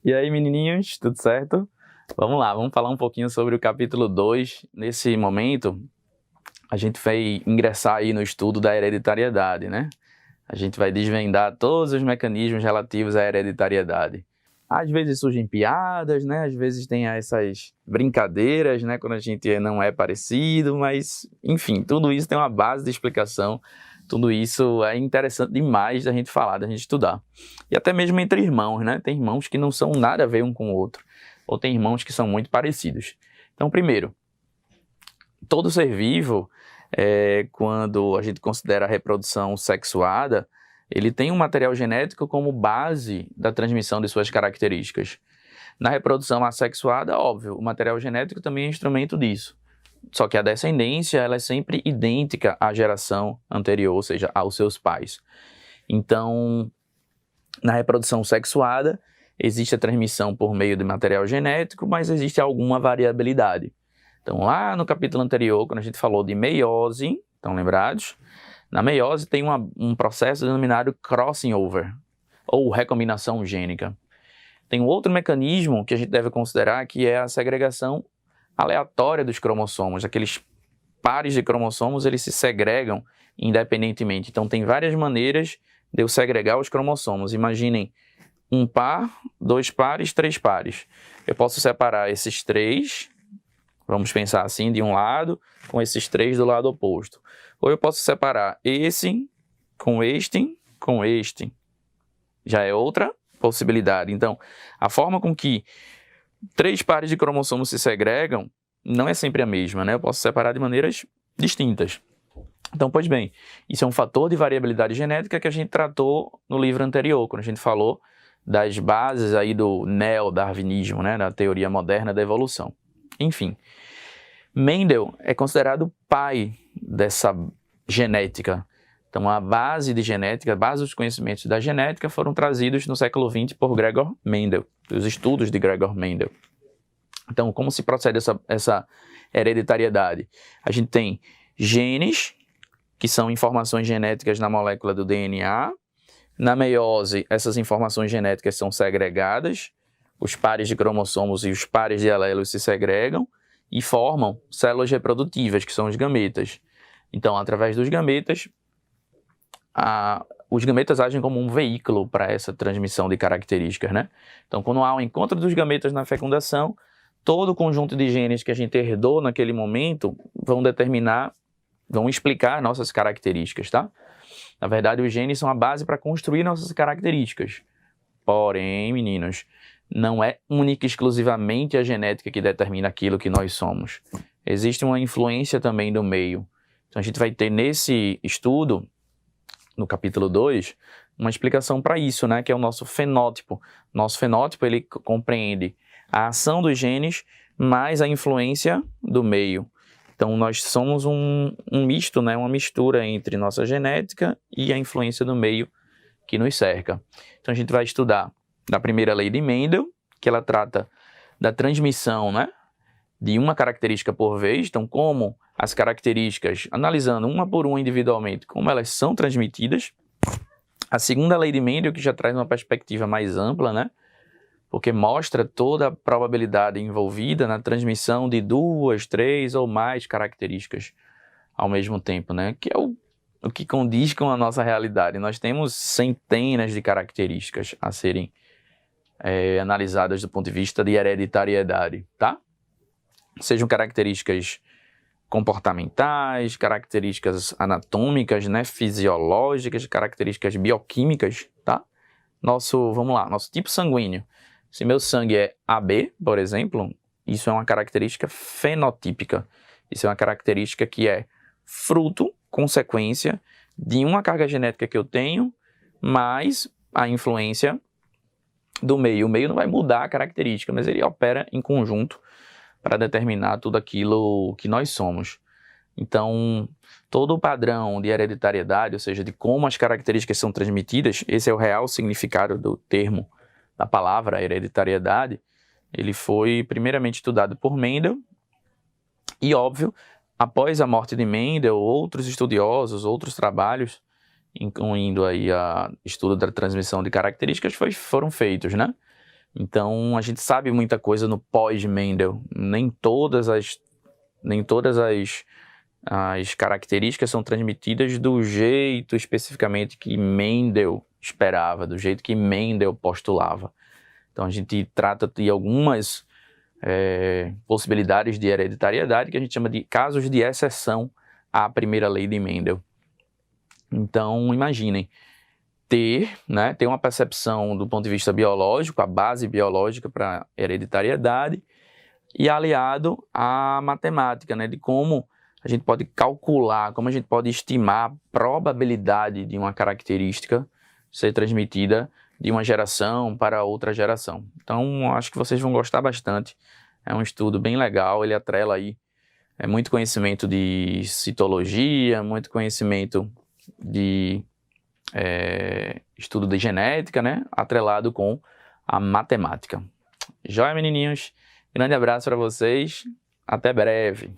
E aí, menininhos, tudo certo? Vamos lá, vamos falar um pouquinho sobre o capítulo 2. Nesse momento, a gente vai ingressar aí no estudo da hereditariedade, né? A gente vai desvendar todos os mecanismos relativos à hereditariedade. Às vezes surgem piadas, né? Às vezes tem essas brincadeiras, né? Quando a gente não é parecido, mas, enfim, tudo isso tem uma base de explicação. Tudo isso é interessante demais da gente falar, da gente estudar. E até mesmo entre irmãos, né? Tem irmãos que não são nada a ver um com o outro. Ou tem irmãos que são muito parecidos. Então, primeiro, todo ser vivo, quando a gente considera a reprodução sexuada, ele tem um material genético como base da transmissão de suas características. Na reprodução assexuada, óbvio, o material genético também é instrumento disso. Só que a descendência ela é sempre idêntica à geração anterior, ou seja, aos seus pais. Então, na reprodução sexuada, existe a transmissão por meio de material genético, mas existe alguma variabilidade. Então, lá no capítulo anterior, quando a gente falou de meiose, estão lembrados? Na meiose tem um processo denominado crossing over, ou recombinação gênica. Tem um outro mecanismo que a gente deve considerar, que é a segregação aleatória dos cromossomos. Aqueles pares de cromossomos, eles se segregam independentemente. Então, tem várias maneiras de eu segregar os cromossomos. Imaginem um par, dois pares, três pares. Eu posso separar esses três, vamos pensar assim, de um lado, com esses três do lado oposto. Ou eu posso separar esse com este, com este. Já é outra possibilidade. Então, a forma com que três pares de cromossomos se segregam não é sempre a mesma, né? Eu posso separar de maneiras distintas. Então, pois bem, isso é um fator de variabilidade genética que a gente tratou no livro anterior, quando a gente falou das bases aí do neodarwinismo, né? Da teoria moderna da evolução. Enfim, Mendel é considerado o pai dessa genética. Então, a base de genética, a base dos conhecimentos da genética foram trazidos no século XX por Gregor Mendel, os estudos de Gregor Mendel. Então, como se procede essa hereditariedade? A gente tem genes, que são informações genéticas na molécula do DNA. Na meiose, essas informações genéticas são segregadas, os pares de cromossomos e os pares de alelos se segregam e formam células reprodutivas, que são os gametas. Então, através dos gametas, os gametas agem como um veículo para essa transmissão de características, né? Então, quando há um encontro dos gametas na fecundação, todo o conjunto de genes que a gente herdou naquele momento vão explicar nossas características, tá? Na verdade, os genes são a base para construir nossas características. Porém, meninos, não é única e exclusivamente a genética que determina aquilo que nós somos. Existe uma influência também do meio. Então, a gente vai ter nesse estudo, no capítulo 2, uma explicação para isso, né? Que é o nosso fenótipo. Nosso fenótipo, ele compreende a ação dos genes mais a influência do meio. Então, nós somos um misto, né? Uma mistura entre nossa genética e a influência do meio que nos cerca. Então, a gente vai estudar da primeira lei de Mendel, que ela trata da transmissão, né? De uma característica por vez. Então, como as características, analisando uma por uma individualmente, como elas são transmitidas. A segunda lei de Mendel, que já traz uma perspectiva mais ampla, né? Porque mostra toda a probabilidade envolvida na transmissão de duas, três ou mais características ao mesmo tempo, né? Que é o que condiz com a nossa realidade. Nós temos centenas de características a serem analisadas do ponto de vista de hereditariedade, tá? Sejam características comportamentais, características anatômicas, né, fisiológicas, características bioquímicas, tá? Vamos lá, nosso tipo sanguíneo. Se meu sangue é AB, por exemplo, isso é uma característica fenotípica. Isso é uma característica que é fruto, consequência de uma carga genética que eu tenho, mais a influência do meio. O meio não vai mudar a característica, mas ele opera em conjunto para determinar tudo aquilo que nós somos. Então, todo o padrão de hereditariedade, ou seja, de como as características são transmitidas, esse é o real significado do termo, da palavra hereditariedade, ele foi primeiramente estudado por Mendel e, óbvio, após a morte de Mendel, outros estudiosos, outros trabalhos, incluindo aí a estudo da transmissão de características, foram feitos, né? Então, a gente sabe muita coisa no pós-Mendel. Nem todas as características são transmitidas do jeito especificamente que Mendel esperava, do jeito que Mendel postulava. Então, a gente trata de algumas possibilidades de hereditariedade que a gente chama de casos de exceção à primeira lei de Mendel. Então, imaginem, ter uma percepção do ponto de vista biológico, a base biológica para hereditariedade, e aliado à matemática, de como a gente pode calcular, como a gente pode estimar a probabilidade de uma característica ser transmitida de uma geração para outra geração. Então, acho que vocês vão gostar bastante. É um estudo bem legal, ele atrela aí muito conhecimento de citologia, muito conhecimento de estudo de genética, atrelado com a matemática. Joia, menininhos? Grande abraço para vocês. Até breve.